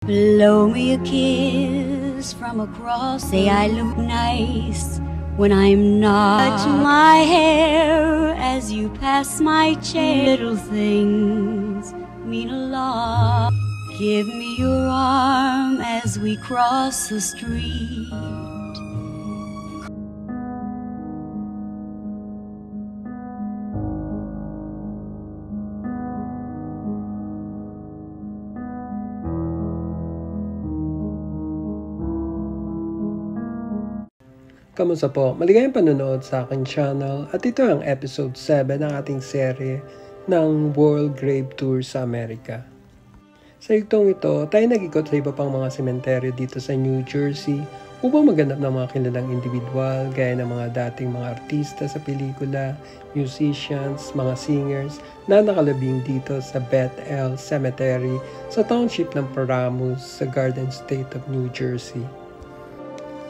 Blow me a kiss from across. Say I look nice when I'm not. Touch my hair as you pass my chair. Little things mean a lot. Give me your arm as we cross the street. Kamusta po? Maligayang panonood sa aking channel at ito ang episode 7 ng ating serye ng World Grave Tour sa Amerika. Sa yugtong ito, tayo nag-ikot sa iba pang mga sementeryo dito sa New Jersey upang maghanap ng mga kilalang individual gaya ng mga dating mga artista sa pelikula, musicians, mga singers na nakalabing dito sa Beth-El Cemetery sa township ng Paramus sa Garden State of New Jersey.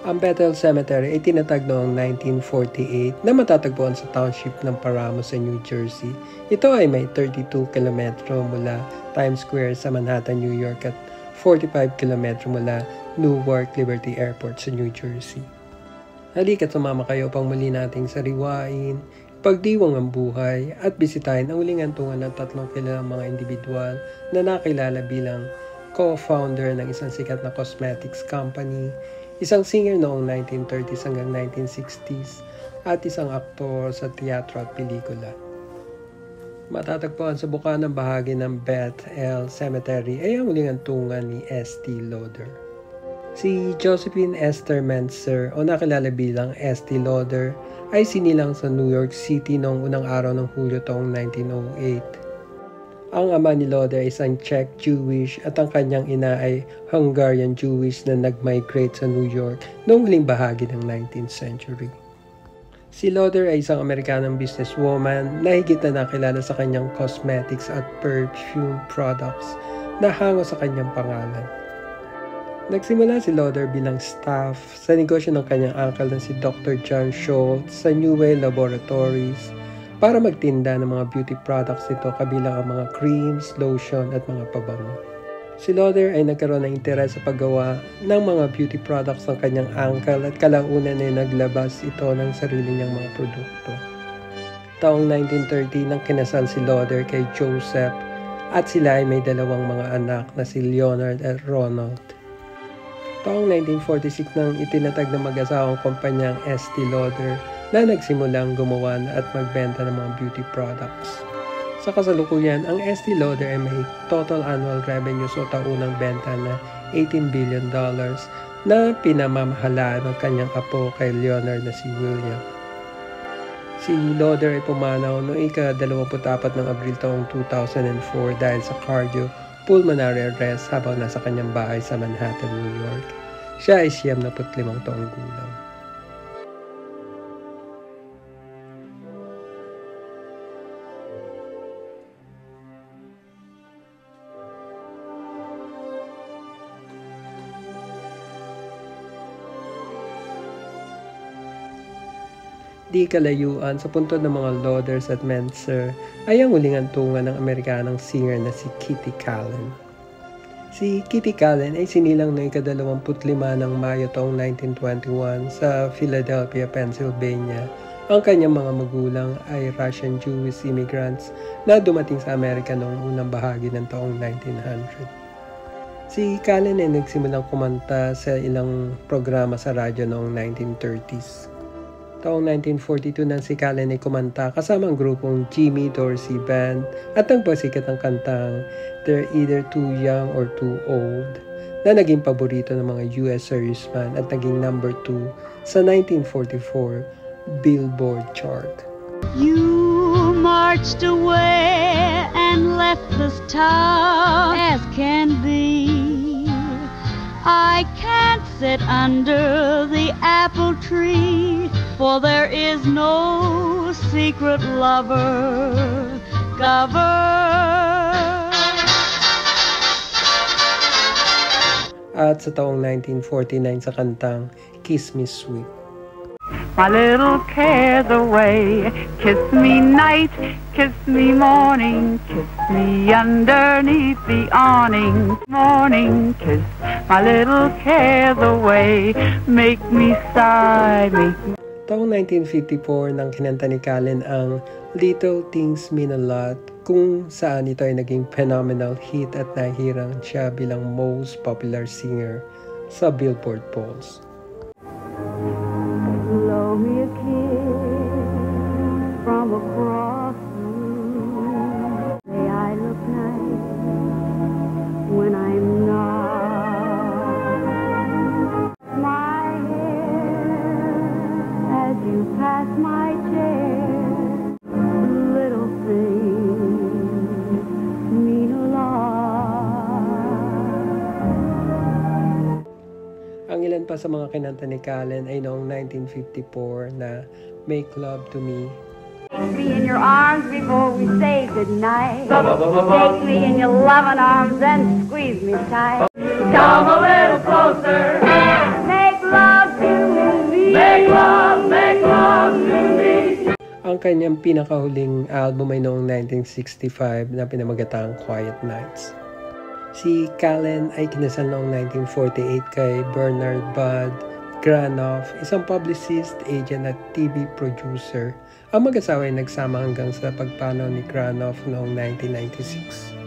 Ang Beth-El Cemetery ay tinatag noong 1948 na matatagpuan sa township ng Paramus sa New Jersey. Ito ay may 32 kilometro mula Times Square sa Manhattan, New York at 45 kilometro mula Newark Liberty Airport sa New Jersey. Halika't sumama kayo upang muli nating sariwain, pagdiwang ang buhay at bisitahin ang uling hantungan ng tatlong kilalang mga individual na nakilala bilang co-founder ng isang sikat na cosmetics company, isang singer noong 1930s hanggang 1960s, at isang aktor sa teatro at pelikula. Matatagpuan sa bukana ng bahagi ng Beth-El Cemetery ay ang uling hantungan ni Estee Lauder. Si Josephine Esther Mentzer o nakilala bilang Estee Lauder ay sinilang sa New York City noong unang araw ng Hulyo taong 1908. Ang ama ni Lauder ay isang Czech Jewish at ang kanyang ina ay Hungarian Jewish na nag-migrate sa New York noong huling bahagi ng 19th century. Si Lauder ay isang Amerikanong businesswoman na higit na nakilala sa kanyang cosmetics at perfume products na hango sa kanyang pangalan. Nagsimula si Lauder bilang staff sa negosyo ng kanyang uncle na si Dr. John Schultz sa Newell Laboratories para magtinda ng mga beauty products nito kabilang ang mga creams, lotion at mga pabango. Si Lauder ay nagkaroon ng interes sa paggawa ng mga beauty products ng kanyang uncle at kalaunan ay naglabas ito ng sarili niyang mga produkto. Taong 1930 nang kinasal si Lauder kay Joseph at sila ay may dalawang mga anak na si Leonard at Ronald. Taong 1946 nang itinatag ng mag-asawang kumpanyang Estee Lauder na nagsimulang gumawa at magbenta ng mga beauty products. Sa kasalukuyan, ang Estee Lauder ay may total annual revenues o taunang benta na $18 billion na pinamamahalaan ng kanyang apo kay Leonard na si William. Si Lauder ay pumanaw noong ika-24 ng Abril taong 2004 dahil sa cardiopulmonary arrest habang nasa kanyang bahay sa Manhattan, New York. Siya ay 75 taong gulang. Di kalayuan sa puntod ng mga Lauders at Mentzer ay ang huling hantungan ng Amerikanong singer na si Kitty Kallen. Si Kitty Kallen ay sinilang noong ika-25 ng Mayo taong 1921 sa Philadelphia, Pennsylvania. Ang kanyang mga magulang ay Russian Jewish immigrants na dumating sa Amerika noong unang bahagi ng taong 1900. Si Kallen ay nagsimulang kumanta sa ilang programa sa radyo noong 1930s. Taong 1942 nang si Kallen ay kumanta kasama ang grupong Jimmy Dorsey Band at ang pasikat ng kantang They're Either Too Young or Too Old na naging paborito ng mga US serviceman at naging number 2 sa 1944 Billboard chart. You marched away and left this town as can be. I can't sit under the apple tree, for there is no secret lover, At sa taong 1949 sa kantang Kiss Me Sweet. my little cares away. Kiss me night, kiss me morning, kiss me underneath the awning. Morning, kiss my little cares away. Make me sigh, make me... Taong 1954 nang kinanta ni Callen ang Little Things Mean a Lot, kung saan ito ay naging phenomenal hit at nahirang siya bilang most popular singer sa Billboard polls. Blow me a kiss from across the room. Say I look nice when I'm not. My hair as you pass my chair. Little things mean a lot. Ang ilan pa sa mga kinanta ni Callen ay noong 1954 na Make Love to Me. Take me in your arms before we say goodnight. Take me in your loving arms and squeeze me tight. Come a little closer. Make love to me. Make love to me. Ang kanyang pinakahuling album ay noong 1965 na pinamagatang Quiet Nights. Si Callen ay kinasal noong 1948 kay Bernard Bud Granoff, isang publicist, agent at TV producer. Ang mag-asawa ay nagsama hanggang sa pagpanaw ni Granoff noong 1996.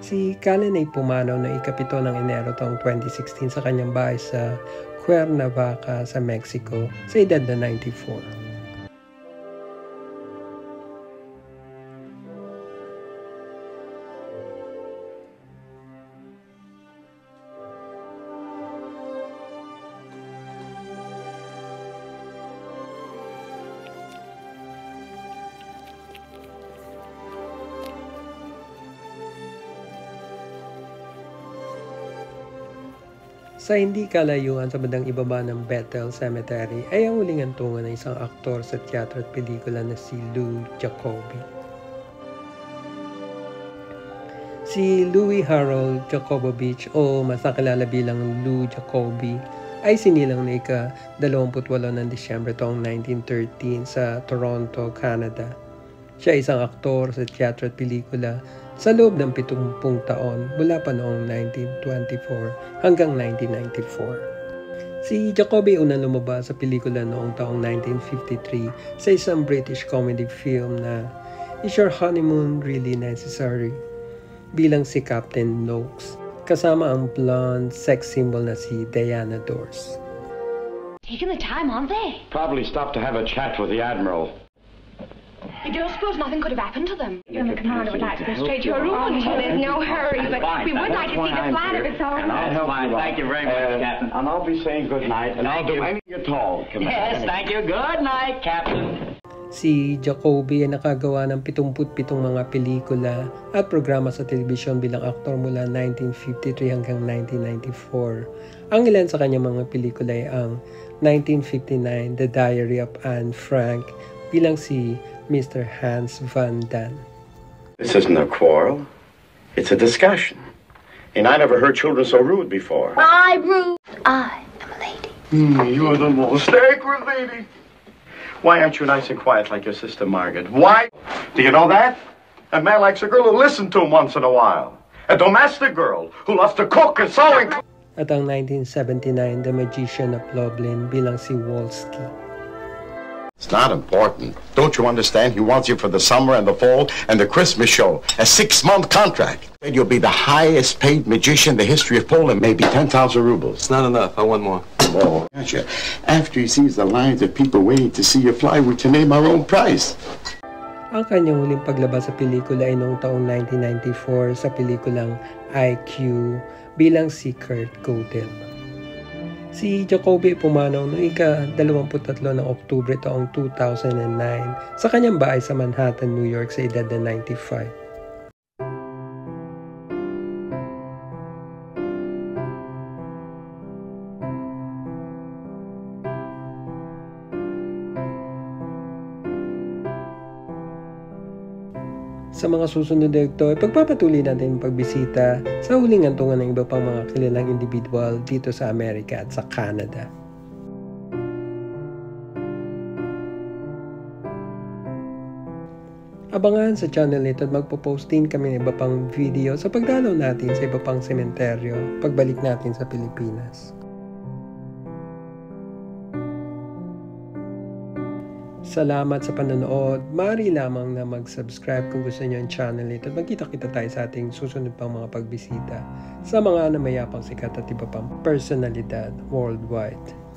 Si Callen ay pumanaw na ika-7 ng Enero taong 2016 sa kanyang bahay sa Cuernavaca sa Mexico sa edad na 94. Sa hindi kalayuan sa bandang ibaba ng Bethel Cemetery ay ang huling hantungan ng isang aktor sa teatro at pelikula na si Lou Jacobi. Si Louis Harold Jacobovich o mas nakilala bilang Lou Jacobi ay sinilang na ika-28 ng Disyembre taong 1913 sa Toronto, Canada. Siya ay isang aktor sa teatro at pelikula sa loob ng 70 taon mula pa noong 1924 hanggang 1994. Si Jacobi unang lumabas sa pelikula noong taong 1953 sa isang British comedy film na Is Your Honeymoon Really Necessary? Bilang si Captain Noakes, kasama ang blonde sex symbol na si Diana Dors. Taking the time, aren't they? Probably stopped to have a chat with the Admiral. You don't suppose nothing could have happened to them? You and the commander would like to go straight to your room. Oh, there's no hurry, but we would like to see the flat if it's all right. I'll help you. Thank you very much, Captain. And I'll be saying good night, and I'll do anything at all, Commander. Yes, thank you. Good night, Captain. Si Jacobi ay nakagawa ng 77 mga pelikula at programa sa telebisyon bilang aktor mula 1953 hanggang 1994. Ang ilan sa kanyang mga pelikula ay ang 1959 The Diary of Anne Frank bilang si Mr. Hans Van Dan. This isn't a quarrel. It's a discussion. And I never heard children so rude before. I'm rude. I am a lady. You're the most sacred lady. Why aren't you nice and quiet like your sister Margaret? Why? Do you know that? A man likes a girl who listens to him once in a while. A domestic girl who loves to cook and sew and... At ang 1979, The Magician of Lublin bilang si Wolski. It's not important. Don't you understand? He wants you for the summer and the fall and the Christmas show. A 6-month contract. And you'll be the highest paid magician in the history of Poland. Maybe 10,000 rubles. It's not enough. I want more. More. Gotcha. After he sees the lines of people waiting to see you fly, we can name our own price. Ang kanyang huling paglabas sa pelikula ay noong taong 1994 sa pelikulang IQ bilang si Kurt Gödel. Si Jacobi pumanaw noong ika-23 ng Oktubre taong 2009 sa kanyang bahay sa Manhattan, New York sa edad na 95. Sa mga susunod na ito, pagpapatuloy natin ang pagbisita sa huling hantungan ng iba pang mga kilalang individual dito sa Amerika at sa Canada. Abangan sa channel nito at magpo-post din kami ng iba pang video sa pagdalaw natin sa iba pang sementeryo pagbalik natin sa Pilipinas. Salamat sa panonood. Maaari lamang na mag-subscribe kung gusto niyo ang channel nito at magkita-kita tayo sa ating susunod pang mga pagbisita sa mga namayapang sikat at iba pang personalidad worldwide.